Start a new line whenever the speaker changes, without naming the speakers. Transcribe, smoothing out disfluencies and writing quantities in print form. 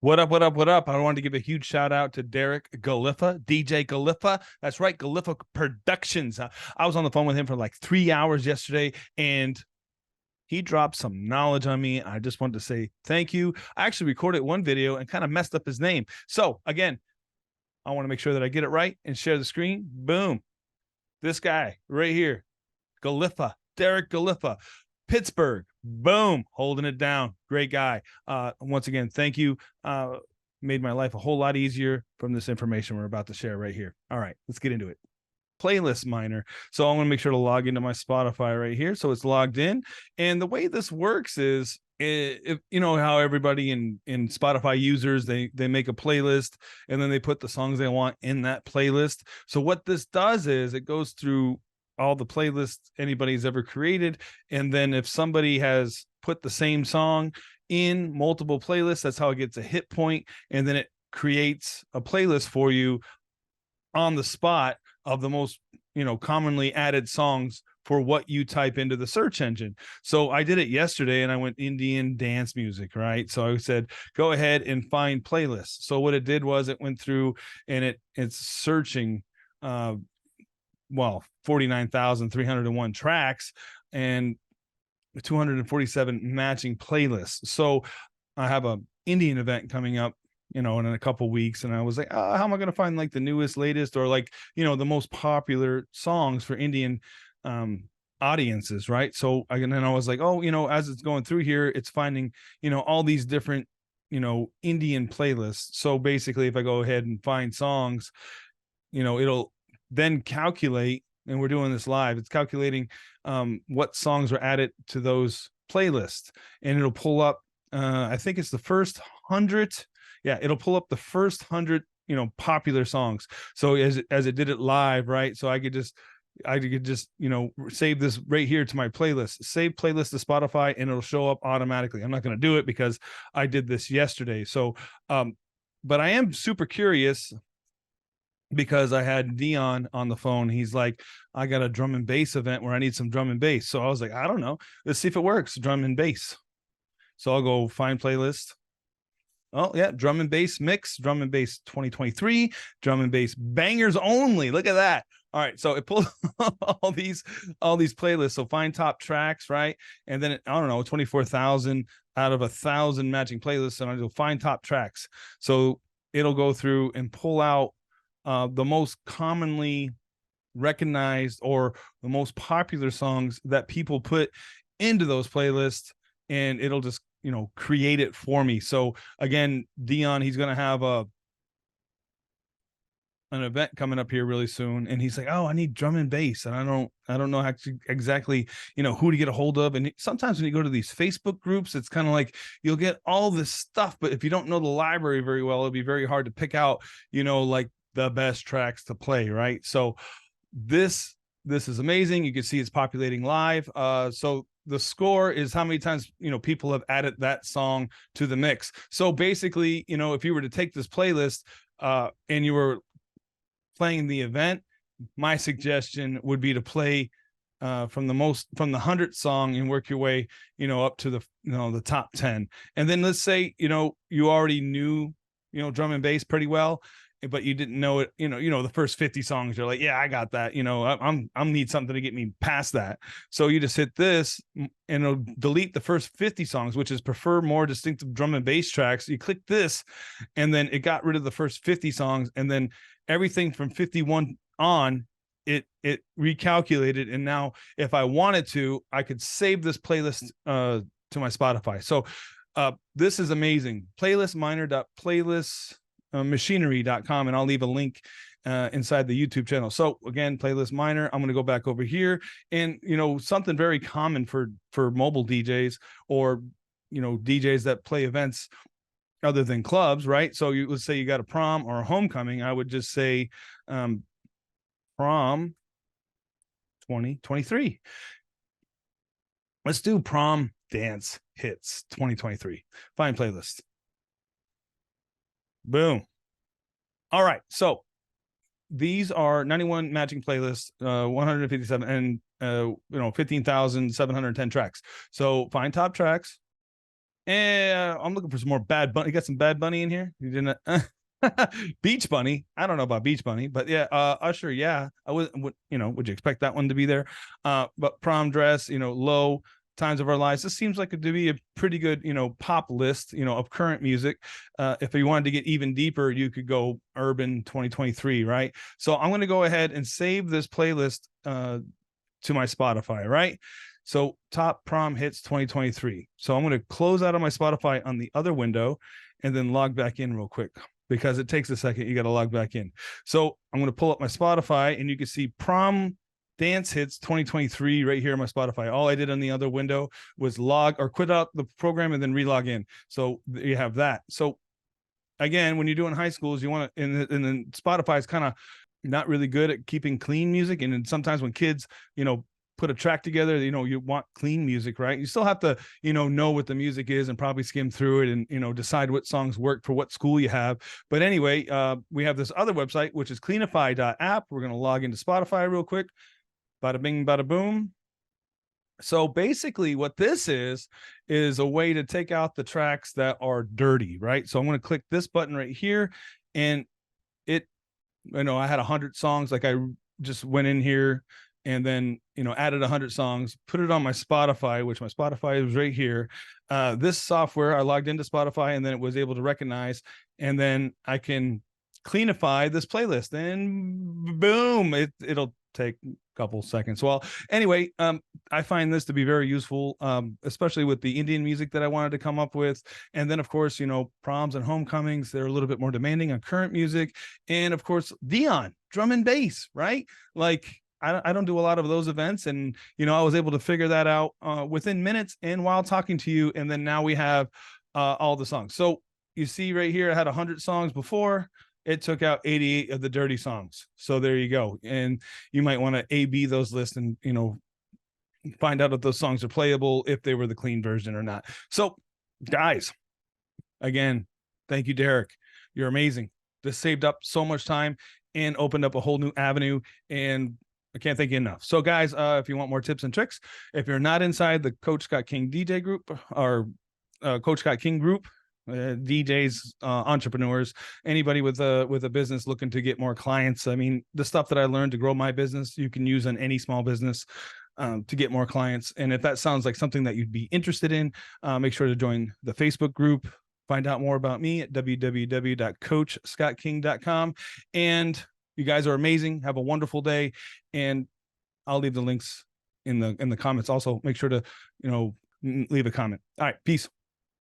What up, what up, what up? I wanted to give a huge shout out to Derek Galiffa, DJ Galiffa. That's right, Galiffa Productions. I was on the phone with him for like 3 hours yesterday, and he dropped some knowledge on me. I just wanted to say thank you. I actually recorded one video and kind of messed up his name. So again, I want to make sure that I get it right and share the screen. Boom. This guy right here, Galiffa, Derek Galiffa. Pittsburgh, boom, holding it down. Great guy. Once again, thank you. Made my life a whole lot easier from this information we're about to share right here. All right, let's get into it. Playlist miner. So I'm going to make sure to log into my Spotify right here. So it's logged in. And the way this works is, if you know how everybody in Spotify users, they make a playlist and then they put the songs they want in that playlist. So what this does is it goes through all the playlists anybody's ever created, and then if somebody has put the same song in multiple playlists, that's how it gets a hit point, and then it creates a playlist for you on the spot of the most commonly added songs for what you type into the search engine. So I did it yesterday and I went Indian dance music, right? So I said, go ahead and find playlists. So what it did was it went through and it's searching 49,301 tracks and 247 matching playlists. So I have a Indian event coming up, in a couple weeks. And I was like, how am I going to find like the newest, latest, or like, the most popular songs for Indian audiences, right? So I was like, as it's going through here, it's finding, all these different, Indian playlists. So basically, if I go ahead and find songs, it'll then calculate, and we're doing this live, it's calculating what songs were added to those playlists, and it'll pull up, I think it's the first 100. Yeah, it'll pull up the first 100, popular songs. So as it did it live, right? So I could just, save this right here to my playlist, save playlist to Spotify, and it'll show up automatically. I'm not going to do it because I did this yesterday. So, but I am super curious because I had Dion on the phone. He's like, I got a drum and bass event where I need some drum and bass. So I was like, I don't know. Let's see if it works. Drum and bass. So I'll go find playlist. Oh yeah, drum and bass mix, drum and bass 2023, drum and bass bangers only. Look at that. All right, so it pulled all these playlists. So find top tracks, right? And then I don't know, 24,000 out of 1,000 matching playlists, and I'll find top tracks. So it'll go through and pull out the most commonly recognized or the most popular songs that people put into those playlists, and it'll just create it for me. So again, Dion, he's going to have an event coming up here really soon, and he's like, oh, I need drum and bass, and I don't know how to exactly who to get a hold of. And sometimes when you go to these Facebook groups, it's kind of like you'll get all this stuff, but if you don't know the library very well, it'll be very hard to pick out like the best tracks to play, right? So this is amazing. You can see it's populating live. So the score is how many times people have added that song to the mix. So basically, if you were to take this playlist and you were playing the event, my suggestion would be to play from the 100th song and work your way up to the top 10. And then let's say you already knew drum and bass pretty well, but you didn't know it, the first 50 songs, you're like, yeah, I got that. I'm need something to get me past that. So you just hit this and it'll delete the first 50 songs, which is prefer more distinctive drum and bass tracks. You click this, and then it got rid of the first 50 songs. And then everything from 51 on, it recalculated. And now if I wanted to, I could save this playlist to my Spotify. So this is amazing. Playlistminer.machinery.com, and I'll leave a link inside the YouTube channel. So again, playlist miner, I'm going to go back over here, and something very common for mobile DJs or DJs that play events other than clubs, right? So let's say you got a prom or a homecoming. I would just say prom 2023. Let's do prom dance hits 2023. Find playlist. Boom. All right. So these are 91 matching playlists, 157 and 15,710 tracks. So find top tracks, And I'm looking for some more Bad Bunny. You got some Bad Bunny in here? You didn't? Beach Bunny. I don't know about Beach Bunny, but yeah, Usher. Yeah, I would would you expect that one to be there? But Prom Dress, Low, Times of Our Lives. This seems like it to be a pretty good, pop list, of current music. If you wanted to get even deeper, you could go Urban 2023, right? So I'm going to go ahead and save this playlist to my Spotify, right? So top prom hits 2023. So I'm going to close out of my Spotify on the other window and then log back in real quick because it takes a second. You got to log back in. So I'm going to pull up my Spotify and you can see prom dance hits 2023 right here on my Spotify. All I did on the other window was log or quit out the program and then relog in. So you have that. So again, when you're doing high schools, you want to, and then Spotify is kind of not really good at keeping clean music. And then sometimes when kids, put a track together, you want clean music, right? You still have to, know what the music is and probably skim through it and, decide what songs work for what school you have. But anyway, we have this other website, which is cleanify.app. We're going to log into Spotify real quick. Bada bing, bada boom. So basically what this is a way to take out the tracks that are dirty, right? So I'm going to click this button right here and it, I had 100 songs. Like I just went in here and then, added 100 songs, put it on my Spotify, which my Spotify is right here. This software, I logged into Spotify and then it was able to recognize, and then I can cleanify this playlist and boom, it'll take a couple seconds. Well, anyway, I find this to be very useful, especially with the Indian music that I wanted to come up with. And then of course, proms and homecomings, they're a little bit more demanding on current music. And of course, Dion, drum and bass, right? Like I don't do a lot of those events. And, I was able to figure that out within minutes and while talking to you. And then now we have all the songs. So you see right here, I had 100 songs before. It took out 88 of the dirty songs. So there you go. And you might want to A/B those lists and, find out if those songs are playable, if they were the clean version or not. So guys, again, thank you, Derek. You're amazing. This saved up so much time and opened up a whole new avenue. And I can't thank you enough. So guys, if you want more tips and tricks, if you're not inside the Coach Scott King DJ group or Coach Scott King group, DJs, entrepreneurs, anybody with a business looking to get more clients. I mean, the stuff that I learned to grow my business, you can use on any small business to get more clients. And if that sounds like something that you'd be interested in, make sure to join the Facebook group. Find out more about me at www.coachscottking.com. And you guys are amazing. Have a wonderful day. And I'll leave the links in the comments. Also, make sure to, leave a comment. All right. Peace.